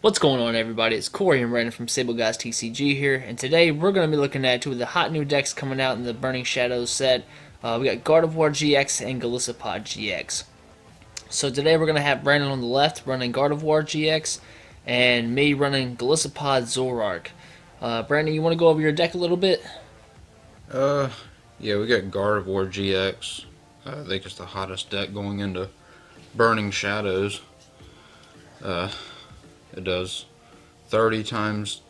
What's going on, everybody? It's Corey and Brandon from Sable Guys TCG here, and today we're going to be looking at two of the hot new decks coming out in the Burning Shadows set. We got Gardevoir GX and Golisopod GX. So today we're going to have Brandon on the left running Gardevoir GX, and me running Golisopod Zoroark. Brandon, you want to go over your deck a little bit? Uh, yeah, we got Gardevoir GX. I think it's the hottest deck going into Burning Shadows. It does 30 times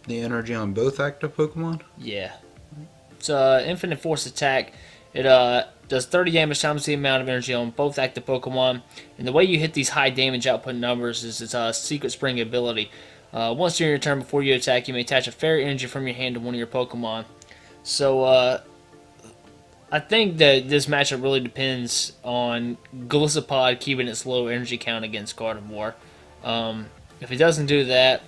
the energy on both active Pokemon. Yeah. It's Infinite Force attack. It does 30 damage times the amount of energy on both active Pokemon. And the way you hit these high damage output numbers is its Secret Spring ability. Once during your turn before you attack, you may attach a fairy energy from your hand to one of your Pokemon. So I think that this matchup really depends on Golisopod keeping its low energy count against Gardevoir. If he doesn't do that,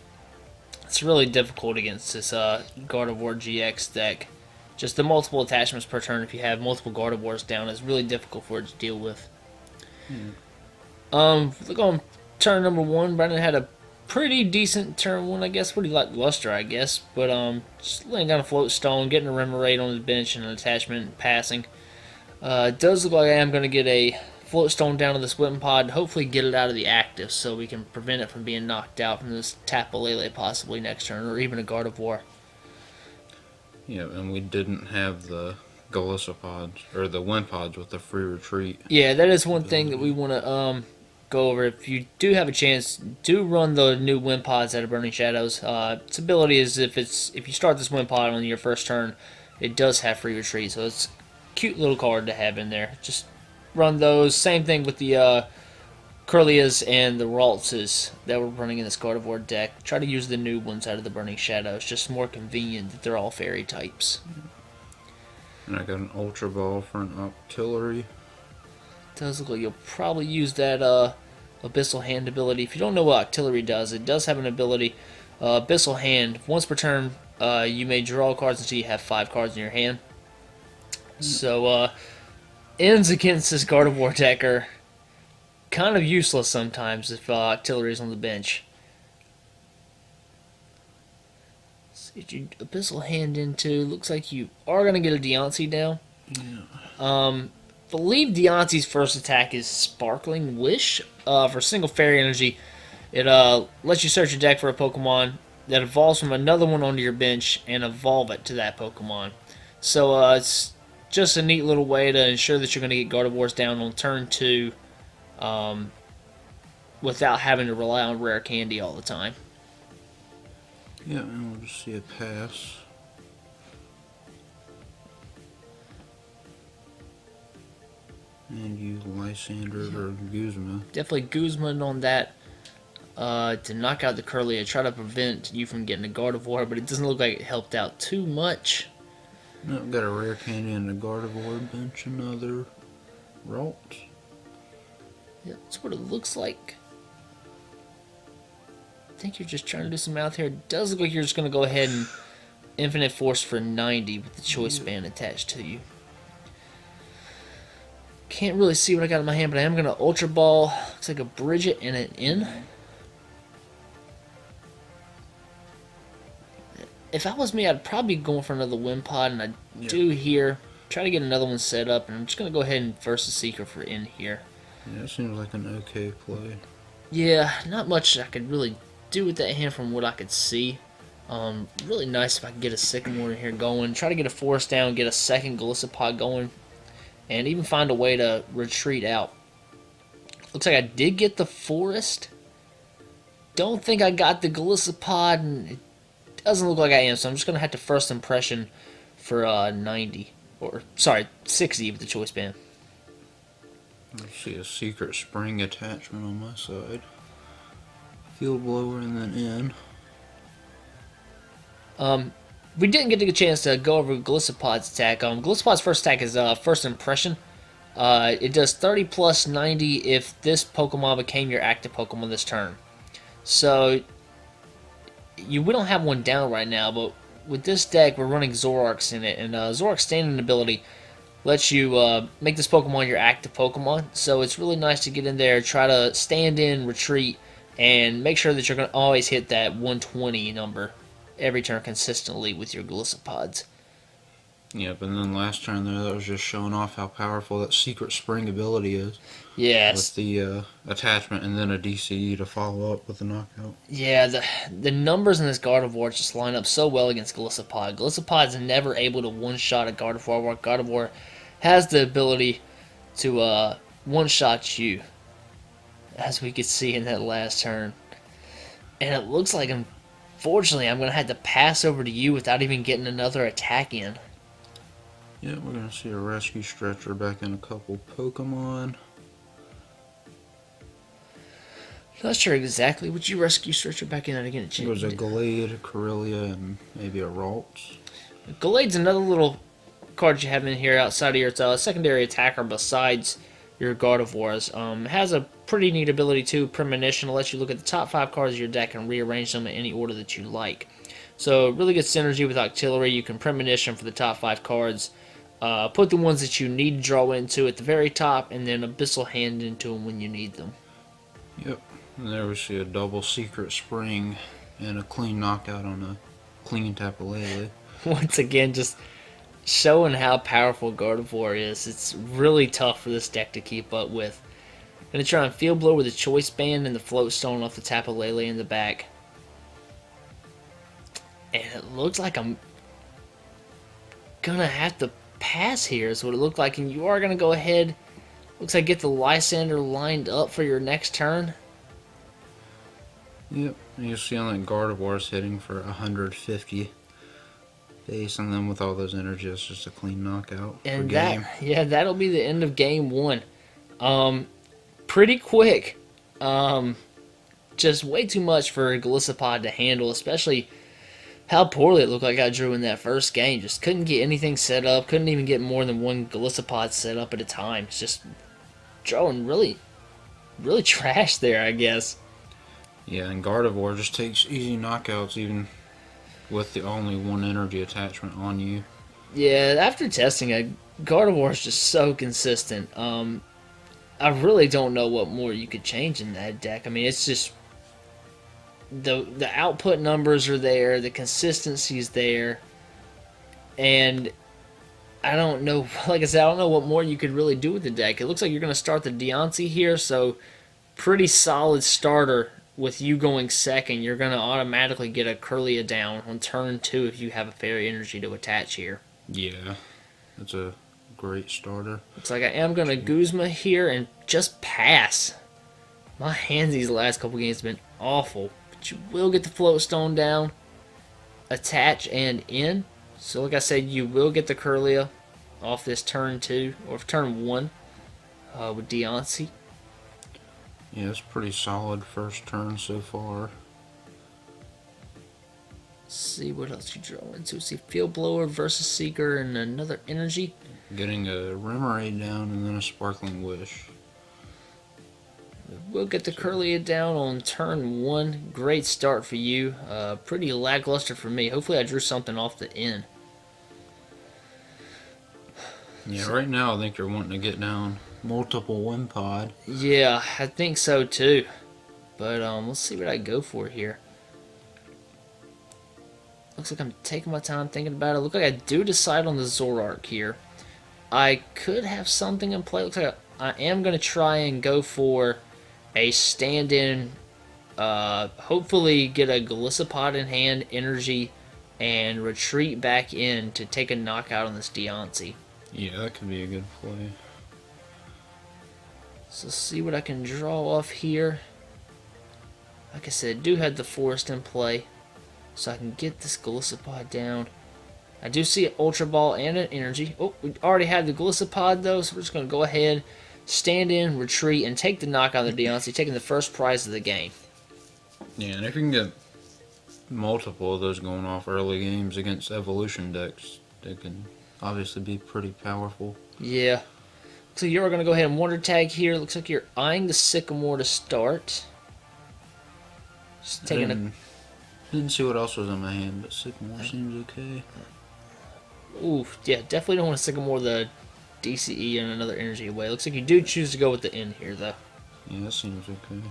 it's really difficult against this Gardevoir GX deck. Just the multiple attachments per turn, if you have multiple Gardevoirs down, is really difficult for it to deal with. Look on turn number one, Brandon had a pretty decent turn one, I guess. Pretty lackluster, I guess. But just laying down a float stone, getting a Remoraid on the bench and an attachment, and passing. It does look like I am going to get a float stone down to this Wimpod, hopefully get it out of the active so we can prevent it from being knocked out from this Tapu Lele possibly next turn, or even a Gardevoir. Yeah, and we didn't have the Golisopods, or the Wimpods with the free retreat. Yeah, that is one thing that we want to go over. If you do have a chance, do run the new Wimpods out of Burning Shadows. Its ability is if you start this Wimpod on your first turn, it does have free retreat, so it's a cute little card to have in there. Just run those. Same thing with the Curlias and the Raltses that we're running in this Gardevoir deck. Try to use the new ones out of the Burning Shadows. Just more convenient that they're all fairy types. And I got an Ultra Ball for an Octillery. Does look like you'll probably use that Abyssal Hand ability. If you don't know what Octillery does, it does have an ability, Abyssal Hand. Once per turn, you may draw cards until you have 5 cards in your hand. So, ends against this Gardevoir deck are kind of useless sometimes if Octillery's on the bench. See what you Abyssal Hand into. Looks like you are going to get a Deontay down. Yeah. Believe Deontay's first attack is Sparkling Wish. For single fairy energy, it lets you search your deck for a Pokemon that evolves from another one onto your bench and evolve it to that Pokemon. So it's just a neat little way to ensure that you're going to get Gardevoirs down on turn 2 without having to rely on rare candy all the time. Yeah, and we'll just see a pass. And use Lysander or Guzma. Definitely Guzman on that to knock out the Curlia. Try to prevent you from getting a Gardevoir, but it doesn't look like it helped out too much. No, got a rare candy and a Gardevoir bench, another Ralt. Yeah, that's what it looks like. I think you're just trying to do some math here. It does look like you're just going to go ahead and Infinite Force for 90 with the Choice Band attached to you. Can't really see what I got in my hand, but I am going to Ultra Ball. Looks like a Bridget and an N. If I was me, I'd probably go for another Wimpod, and I do here. Try to get another one set up, and I'm just going to go ahead and first the Seeker for N here. Yeah, it seems like an okay play. Yeah, not much I could really do with that hand from what I could see. Really nice if I could get a Sycamore in here going. Try to get a Forest down, get a second Golisopod going, and even find a way to retreat out. Looks like I did get the Forest. Don't think I got the Golisopod, and it doesn't look like I am, so I'm just going to have to first impression for 90. Or, sorry, 60 with the Choice Band. Let's see a Secret Spring attachment on my side. Field Blower and then in. We didn't get a chance to go over Golisopod's attack. Golisopod's first attack is First Impression. It does 30 plus 90 if this Pokemon became your active Pokemon this turn. So, we don't have one down right now, but with this deck, we're running Zoroarks in it. And Zoroark's standing ability lets you make this Pokemon your active Pokemon. So it's really nice to get in there, try to stand in, retreat, and make sure that you're going to always hit that 120 number every turn consistently with your Glissopods. Yep, and then last turn there, that was just showing off how powerful that secret spring ability is. Yes. With the attachment and then a DCE to follow up with the knockout. Yeah, the numbers in this Gardevoir just line up so well against Golisopod. Golisopod's never able to one-shot a Gardevoir, where Gardevoir has the ability to one-shot you, as we could see in that last turn. And it looks like, unfortunately, I'm going to have to pass over to you without even getting another attack in. Yeah, we're going to see a Rescue Stretcher back in a couple Pokemon. Not sure exactly what you Rescue Stretcher back in. Again, It was a Gallade, Corellia, and maybe a Ralts. Gallade's another little card you have in here outside of your secondary attacker besides your Gardevoirs. Has a pretty neat ability too, Premonition, to let you look at the top 5 cards of your deck and rearrange them in any order that you like. So really good synergy with Octillery. You can Premonition for the top 5 cards. Put the ones that you need to draw into at the very top, and then Abyssal Hand into them when you need them. Yep. And there we see a double Secret Spring and a clean knockout on a clean Tapu Lele. Once again, just showing how powerful Gardevoir is. It's really tough for this deck to keep up with. Gonna try and Field Blow with the Choice Band and the Float Stone off the Tapu Lele in the back. And it looks like I'm gonna have to pass here, is what it looked like. And you are gonna go ahead. Looks like get the Lysander lined up for your next turn. Yep, and you'll see on that Gardevoir's hitting for 150 base, and then with all those energy, it's just a clean knockout And for game. that'll be the end of game 1. Pretty quick. Just way too much for Golisopod to handle, especially how poorly it looked like I drew in that first game. Just couldn't get anything set up, couldn't even get more than one Golisopod set up at a time. It's just drawing really trash there, I guess. Yeah, and Gardevoir just takes easy knockouts even with the only one energy attachment on you. Yeah, after testing it, Gardevoir is just so consistent. I really don't know what more you could change in that deck. I mean, it's just the output numbers are there, the consistency's there, and I don't know. Like I said, I don't know what more you could really do with the deck. It looks like you're going to start the Deontay here, so pretty solid starter. With you going second, you're going to automatically get a Curlia down on turn 2 if you have a Fairy Energy to attach here. Yeah, that's a great starter. Looks like I am going to Guzma here and just pass. My hands these last couple games have been awful. But you will get the Float Stone down, attach, and in. So like I said, you will get the Curlia off this turn 2, or turn 1 with Deontay. Yeah, it's pretty solid first turn so far. Let's see what else you draw into. See Field Blower versus Seeker and another energy. Getting a Remoraid down and then a Sparkling Wish. We'll get the Curlia down on turn 1. Great start for you. Pretty lackluster for me. Hopefully I drew something off the end. Yeah, right now I think you're wanting to get down multiple Wimpod. Yeah, I think so too. But let's see what I go for here. Looks like I'm taking my time thinking about it. Looks like I do decide on the Zoroark here. I could have something in play. Looks like I am going to try and go for a stand-in. Hopefully get a Golisopod in hand, energy, and retreat back in to take a knockout on this Deontay. Yeah, that could be a good play. So let's see what I can draw off here. Like I said, I do have the Forest in play, so I can get this Golisopod down. I do see an Ultra Ball and an Energy. Oh, we already have the Golisopod though, so we're just going to go ahead, stand in, retreat, and take the knockout of the Deontay, taking the first prize of the game. Yeah, and if you can get multiple of those going off early games against evolution decks, they can obviously be pretty powerful. Yeah. So you're going to go ahead and Wonder Tag here. Looks like you're eyeing the Sycamore to start. Just taking Didn't see what else was in my hand, but Sycamore seems okay. Oof, yeah, definitely don't want to Sycamore the DCE and another energy away. Looks like you do choose to go with the N here, though. Yeah, that seems okay.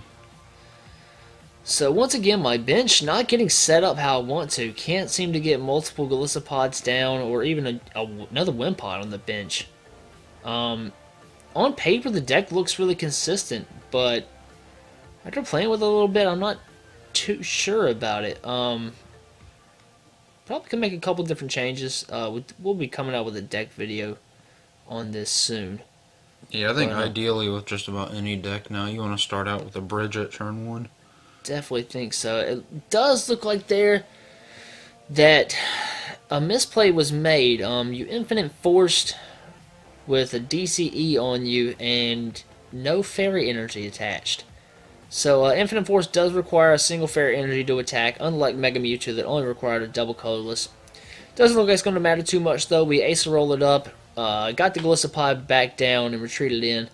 So once again, my bench not getting set up how I want to. Can't seem to get multiple Golisopods down or even another Wimpod on the bench. On paper, the deck looks really consistent, but after playing with it a little bit, I'm not too sure about it. Probably can make a couple different changes. We'll be coming out with a deck video on this soon. Yeah, I think But, ideally with just about any deck now, you want to start out with a bridge at turn 1. definitely think so. It does look like there that a misplay was made. You infinite forced with a DCE on you and no fairy energy attached. So infinite force does require a single fairy energy to attack, unlike Mega Mewtwo that only required a double colorless. Doesn't look like it's going to matter too much though. We ace roll it up, got the Golisopod back down and retreated in.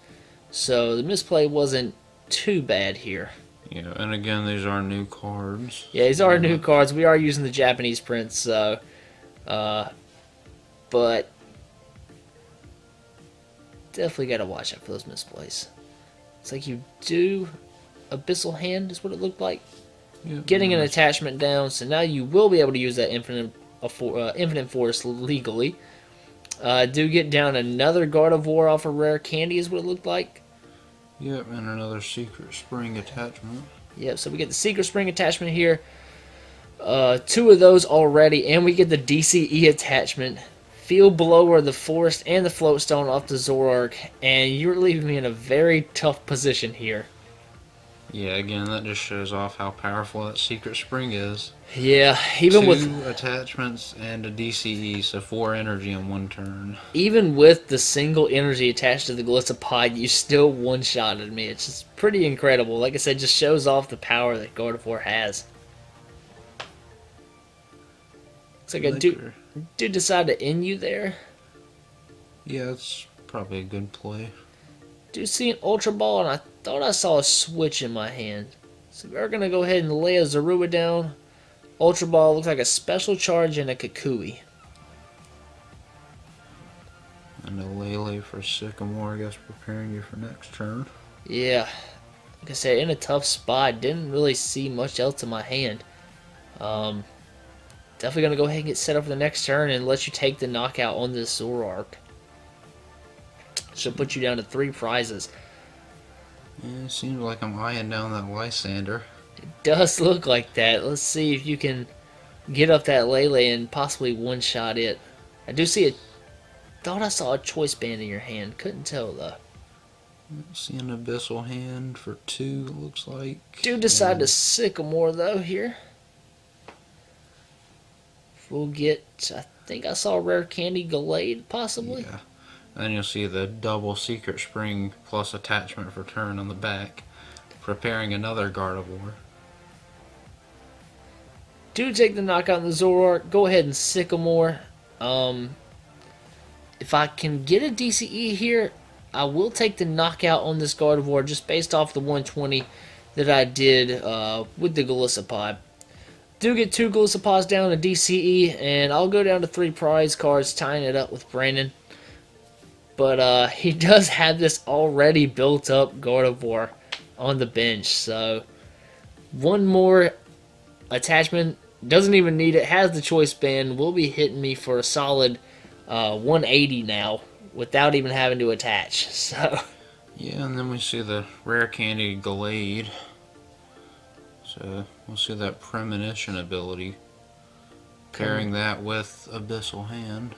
So the misplay wasn't too bad here. Yeah, and again, these are new cards. Yeah, these are new cards. We are using the Japanese prints, so. But definitely got to watch out for those misplays. It's like you do Abyssal Hand is what it looked like. Yeah, Getting an attachment down, so now you will be able to use that infinite force legally. Do get down another Gardevoir off a rare candy is what it looked like. Yep, and another secret spring attachment. Yep, so we get the secret spring attachment here. 2 of those already, and we get the DCE attachment. Field Blower, the Forest, and the Floatstone off the Zoroark, and you're leaving me in a very tough position here. Yeah, again, that just shows off how powerful that secret spring is. Yeah, even 2 with attachments and a DCE, so 4 energy in 1 turn. even with the single energy attached to the Golisopod, you still one-shotted me. It's just pretty incredible. Like I said, just shows off the power that Gardevoir has. Looks like I do decide to end you there. Yeah, it's probably a good play. Do see an Ultra Ball, and I thought I saw a switch in my hand. So we're going to go ahead and lay a Zorua down. Ultra Ball looks like a special charge and a Kukui. And a Lele for Sycamore, I guess, preparing you for next turn. Yeah, like I said, in a tough spot. Didn't really see much else in my hand. Definitely going to go ahead and get set up for the next turn and let you take the knockout on this Zoroark. Should put you down to 3 prizes. Yeah, it seems like I'm eyeing down that Lysander. It does look like that. Let's see if you can get up that Lele and possibly one-shot it. I do see thought I saw a choice band in your hand. Couldn't tell though. See an Abyssal Hand for 2, it looks like. Do decide to Sycamore though here. We'll get, I think I saw Rare Candy Gallade possibly. Yeah. Then you'll see the double secret spring plus attachment for turn on the back. Preparing another Gardevoir. Do take the knockout in the Zoroark. Go ahead and Sycamore. If I can get a DCE here, I will take the knockout on this Gardevoir just based off the 120 that I did with the Golisopod. Do get 2 Golisopods down to DCE, and I'll go down to 3 prize cards, tying it up with Brandon. But he does have this already built up Gardevoir on the bench, so 1 more attachment, doesn't even need it, has the choice band, will be hitting me for a solid 180 now without even having to attach. So Yeah, and then we see the Rare Candy Gallade. So we'll see that Premonition ability. Pairing that with Abyssal Hand.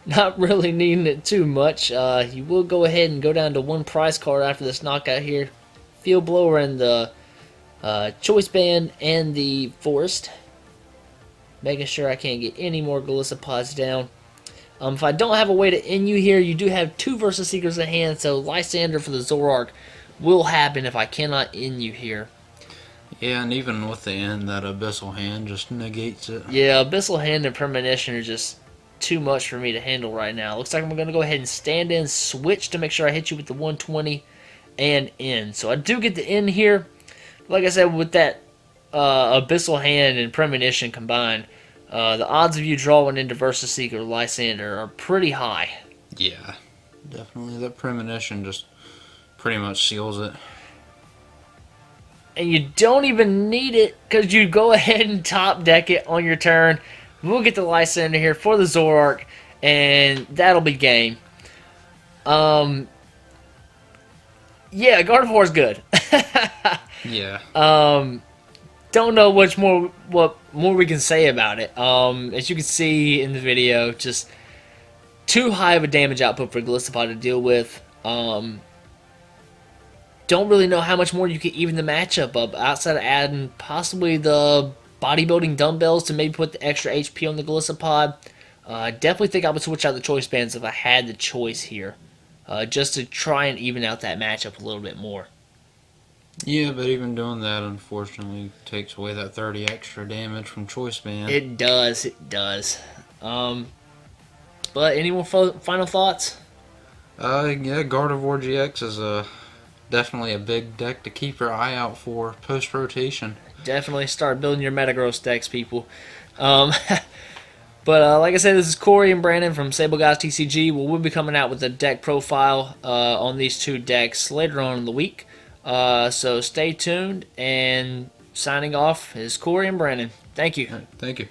not really needing it too much. You will go ahead and go down to 1 prize card after this knockout here. Field Blower and the Choice Band and the Forest. Making sure I can't get any more Golisopods down. If I don't have a way to end you here, you do have 2 Versus Seekers in hand, so Lysander for the Zoroark will happen if I cannot end you here. Yeah, and even with the end, that Abyssal Hand just negates it. Yeah, Abyssal Hand and Premonition are just too much for me to handle right now. Looks like I'm going to go ahead and stand in, switch to make sure I hit you with the 120, and end. So I do get the end here. Like I said, with that Abyssal Hand and Premonition combined, the odds of you drawing into Versus Seeker Lysander are pretty high. Yeah, definitely. That Premonition just pretty much seals it. and you don't even need it because you go ahead and top deck it on your turn. We'll get the Lysander here for the Zoroark, and that'll be game. Yeah, Gardevoir's good. Yeah. Don't know what more we can say about it. As you can see in the video, just too high of a damage output for Golisopod to deal with. Don't really know how much more you can even the matchup up outside of adding possibly the bodybuilding dumbbells to maybe put the extra HP on the Golisopod. Definitely think I would switch out the choice bands if I had the choice here, just to try and even out that matchup a little bit more. Yeah, but even doing that, unfortunately, takes away that 30 extra damage from choice band. It does, it does. But any more final thoughts? Yeah, Gardevoir GX is definitely a big deck to keep your eye out for post-rotation. Definitely start building your Metagross decks, people. But like I said, this is Corey and Brandon from Sable Guys TCG. We'll be coming out with a deck profile on these two decks later on in the week. So stay tuned, and signing off is Corey and Brandon. Thank you. Thank you.